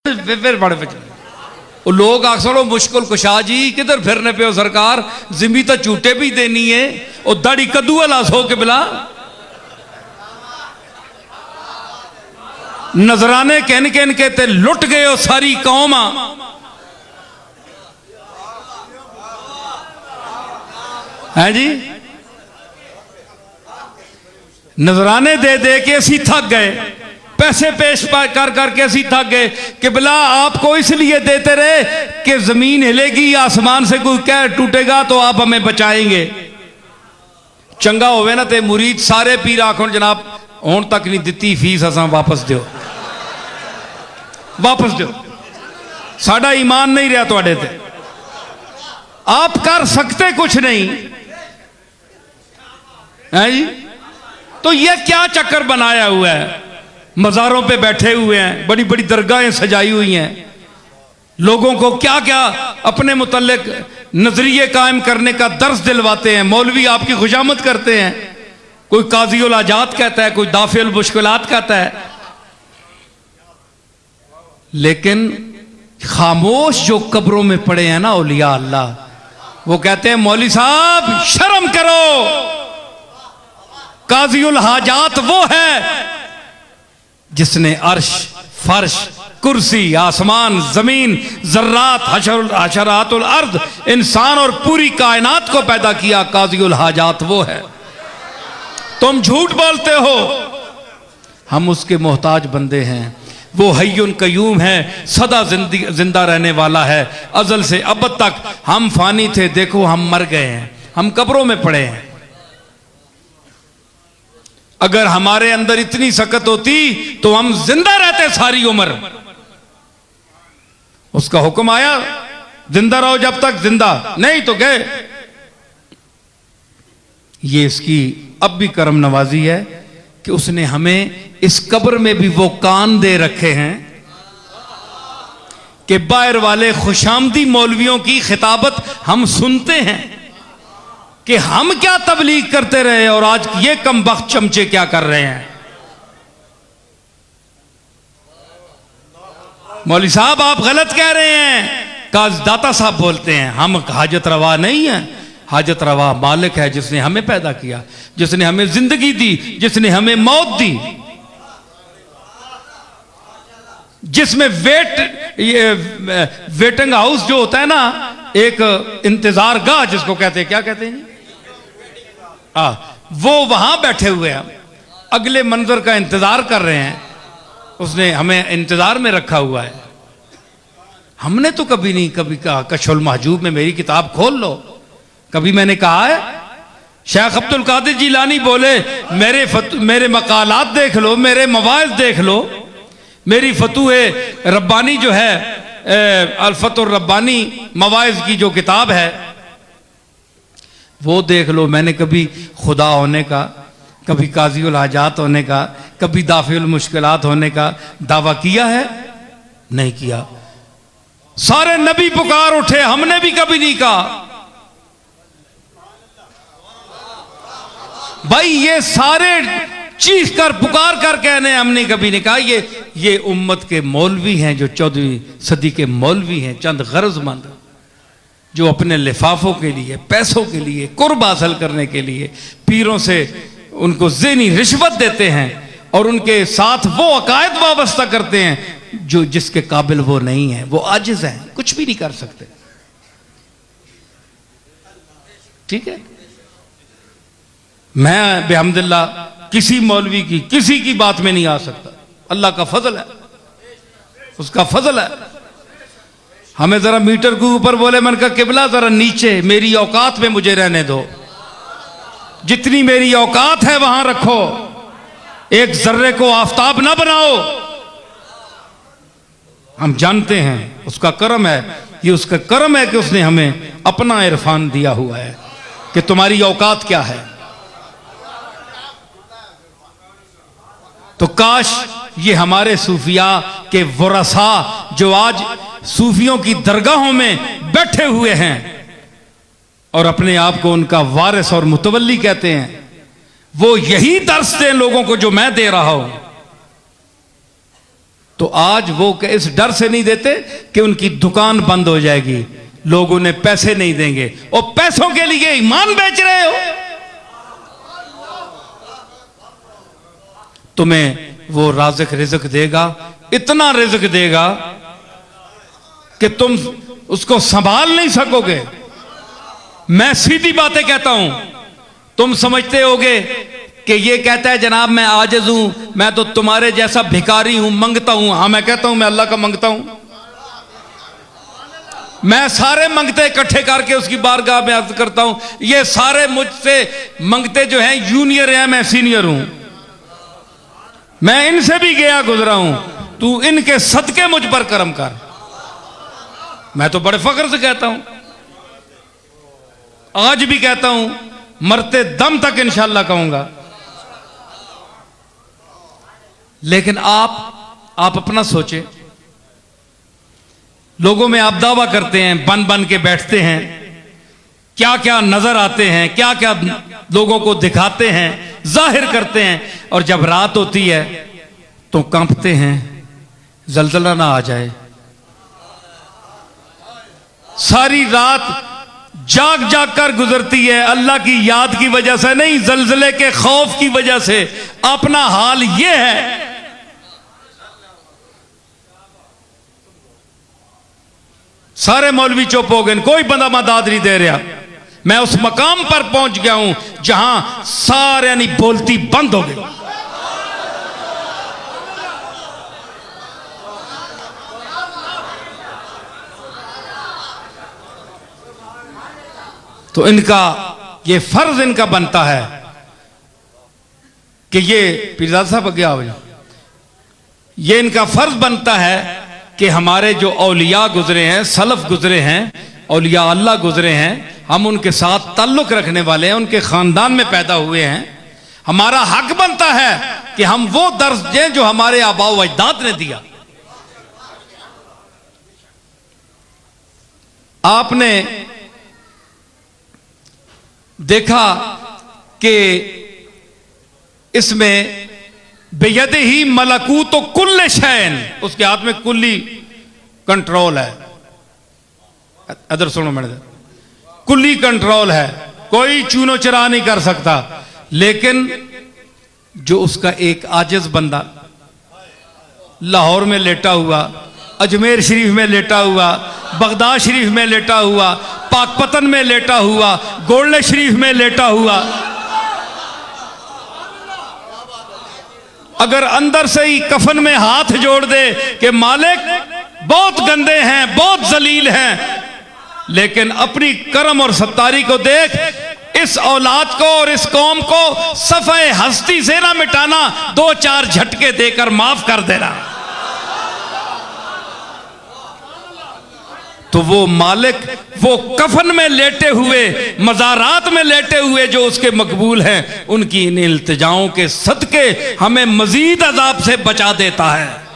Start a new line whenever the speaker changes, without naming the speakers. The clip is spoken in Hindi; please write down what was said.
फिर बड़े बच्चे लोग अक्सर मुश्किल कुशा जी किधर फिरने पे हो सरकार, जिमी तो झूठे भी देनी है और दाड़ी कद्दू लास हो के बिला नजराने कहन कहन के ते लुट गए हो सारी कौम। है जी, नजराने दे दे के असी थक गए, पैसे पेश कर करके असी थक गए कि बिला आपको इसलिए देते रहे कि जमीन हिलेगी, आसमान से कोई कह टूटेगा तो आप हमें बचाएंगे। चंगा होवे ना ते मुरीद सारे पीर आखो जनाब हुण तक नहीं दिती फीस, असा वापस दो, वापस दो, साडा ईमान नहीं रहा तुहाडे ते, आप कर सकते कुछ नहीं है जी। तो ये क्या चक्कर बनाया हुआ है, मज़ारों पे बैठे हुए हैं, बड़ी बड़ी दरगाहें सजाई हुई हैं, लोगों को क्या क्या अपने मुतल्लिक नजरिए कायम करने का दर्स दिलवाते हैं। मौलवी आपकी खुशामद करते हैं, कोई काजी उल हाजात कहता है, कोई दाफे उल मुश्किलात कहता है, लेकिन खामोश जो कब्रों में पड़े हैं ना औलिया अल्लाह, वो कहते हैं मौलवी साहब शर्म करो, काजी उल हाजात वो है जिसने अर्श फर्श कुर्सी आसमान जमीन जर्रात हशरातुल अर्द इंसान और पूरी कायनात को पैदा किया, काजी उल हाजात वो है। तुम झूठ बोलते हो, हम उसके मोहताज बंदे हैं। वो हय्युन कयूम है, सदा जिंदा रहने वाला है, अजल से अब तक। हम फानी थे, देखो हम मर गए हैं, हम कब्रों में पड़े हैं। अगर हमारे अंदर इतनी सकत होती तो हम जिंदा रहते सारी उम्र। उसका हुक्म आया जिंदा रहो जब तक, जिंदा नहीं तो गए। ये इसकी अब भी करम नवाजी है कि उसने हमें इस कब्र में भी वो कान दे रखे हैं कि बाहर वाले खुशामदी मौलवियों की खिताबत हम सुनते हैं कि हम क्या तबलीग करते रहे और आज ये कमबख्त चमचे क्या कर रहे हैं। मौलवी साहब आप गलत कह रहे हैं, काज दाता साहब बोलते हैं, हम हाजत रवा नहीं है, हाजत रवा मालिक है जिसने हमें पैदा किया, जिसने हमें जिंदगी दी, जिसने हमें मौत दी, जिसमें वेटिंग हाउस जो होता है ना, एक इंतजार गाह जिसको कहते हैं, क्या कहते हैं वो वहां बैठे हुए हैं, अगले मंजर का इंतजार कर रहे हैं। उसने हमें इंतजार में रखा हुआ है। हमने तो कभी नहीं कभी कहा कशफुल महजूब में मेरी किताब खोल लो, कभी मैंने कहा है? शेख अब्दुल कादिर जिलानी बोले मेरे मकालात देख लो, मेरे मवाइज देख लो, मेरी फतूहे रब्बानी जो है अल्फतुर रब्बानी मवाइज की जो किताब है वो देख लो। मैंने कभी खुदा होने का, कभी काजी उल हाजात होने का, कभी दाफे उल मुश्किलात होने का दावा किया है? नहीं किया। सारे नबी पुकार उठे, हमने भी कभी नहीं कहा। भाई ये सारे चीख कर पुकार कर कहने हमने कभी नहीं कहा। ये उम्मत के मौलवी हैं जो 14वीं सदी के मौलवी हैं, चंद गरजमंद जो अपने लिफाफों के लिए, पैसों के लिए, कुर्ब हासिल करने के लिए पीरों से उनको ज़ेनी रिश्वत देते हैं और उनके साथ वो अकायद वाबस्ता करते हैं जो जिसके काबिल वो नहीं है, वो आजिज हैं, कुछ भी नहीं कर सकते। ठीक है, मैं बेहमदुल्लाह किसी मौलवी की किसी की बात में नहीं आ सकता, अल्लाह का फजल है, उसका फजल है। हमें जरा मीटर के ऊपर बोले, मन का किबला जरा नीचे, मेरी औकात में मुझे रहने दो, जितनी मेरी औकात है वहां रखो, एक जर्रे को आफताब ना बनाओ। हम जानते हैं उसका करम है, ये उसका करम है कि उसने हमें अपना इरफान दिया हुआ है कि तुम्हारी औकात क्या है। तो काश ये हमारे सूफिया के वरसा जो आज सूफियों की दरगाहों में बैठे हुए हैं और अपने आप को उनका वारिस और मुतवल्ली कहते हैं, वो यही दर्स दें लोगों को जो मैं दे रहा हूं। तो आज वो इस डर से नहीं देते कि उनकी दुकान बंद हो जाएगी, लोग उन्हें पैसे नहीं देंगे, और पैसों के लिए ईमान बेच रहे हो। तुम्हें वो राज़िक रिज़्क देगा, इतना रिज़्क देगा कि तुम उसको संभाल नहीं सकोगे। मैं सीधी बातें कहता हूं, तुम समझते होगे कि ये कहता है जनाब मैं आजिज़ हूं, मैं तो तुम्हारे जैसा भिखारी हूं, मंगता हूं। हाँ, मैं कहता हूं मैं अल्लाह का मंगता हूं। मैं सारे मंगते इकट्ठे करके उसकी बारगाह में अर्ज करता हूं, ये सारे मुझसे मंगते जो हैं जूनियर हैं, मैं सीनियर हूं, मैं इनसे भी गया गुजरा हूं, तू इनके सदके मुझ पर करम कर। मैं तो बड़े फख्र से कहता हूं, आज भी कहता हूं, मरते दम तक इंशाअल्लाह कहूंगा। लेकिन आप अपना सोचें, लोगों में आप दावा करते हैं, बन बन के बैठते हैं, क्या क्या नजर आते हैं, क्या क्या लोगों को दिखाते हैं, जाहिर करते हैं, और जब रात होती है तो कांपते हैं, जलजला ना आ जाए। सारी रात जाग जाग कर गुजरती है, अल्लाह की याद की वजह से नहीं, जलजले के खौफ की वजह से। अपना हाल यह है। सारे मौलवी चुप हो गए, कोई बंदा मदद नहीं दे रहा। मैं उस मकाम पर पहुंच गया हूं जहां सारे यानी बोलती बंद हो गई। तो इनका ये फर्ज इनका बनता है कि ये पीरजादा साहब आगे आओ, ये इनका फर्ज बनता है कि हमारे जो औलिया गुजरे हैं, सलफ गुजरे हैं, औलिया अल्लाह गुजरे हैं, हम उनके साथ ताल्लुक रखने वाले हैं, उनके खानदान में पैदा हुए हैं। हमारा हक बनता है कि हम वो दर्स दें जो हमारे आबा व अजदाद ने दिया। आपने देखा कि इसमें बेयदे ही मलकूत तो कुल्ले शैन, उसके हाथ में कुल्ली कंट्रोल है। अदर सुनो मैंने, कुल्ली कंट्रोल है, कोई चूनो चरा नहीं कर सकता। लेकिन जो उसका एक आजिज बंदा लाहौर में लेटा हुआ, अजमेर शरीफ में लेटा हुआ, बगदाद शरीफ में लेटा हुआ, पाकपतन में लेटा हुआ, गोल्डे शरीफ में लेटा हुआ, अगर अंदर से ही कफन में हाथ जोड़ दे कि मालिक बहुत गंदे हैं, बहुत जलील हैं, लेकिन अपनी करम और सत्तारी को देख, इस औलाद को और इस कौम को सफ़े हस्ती से ना मिटाना, 2-4 झटके देकर माफ कर देना, तो वो मालिक वो कफन में लेटे हुए, मज़ारात में लेटे हुए जो उसके मकबूल हैं, उनकी इन इल्तिजाओं के सदके हमें मजीद अजाब से बचा देता है।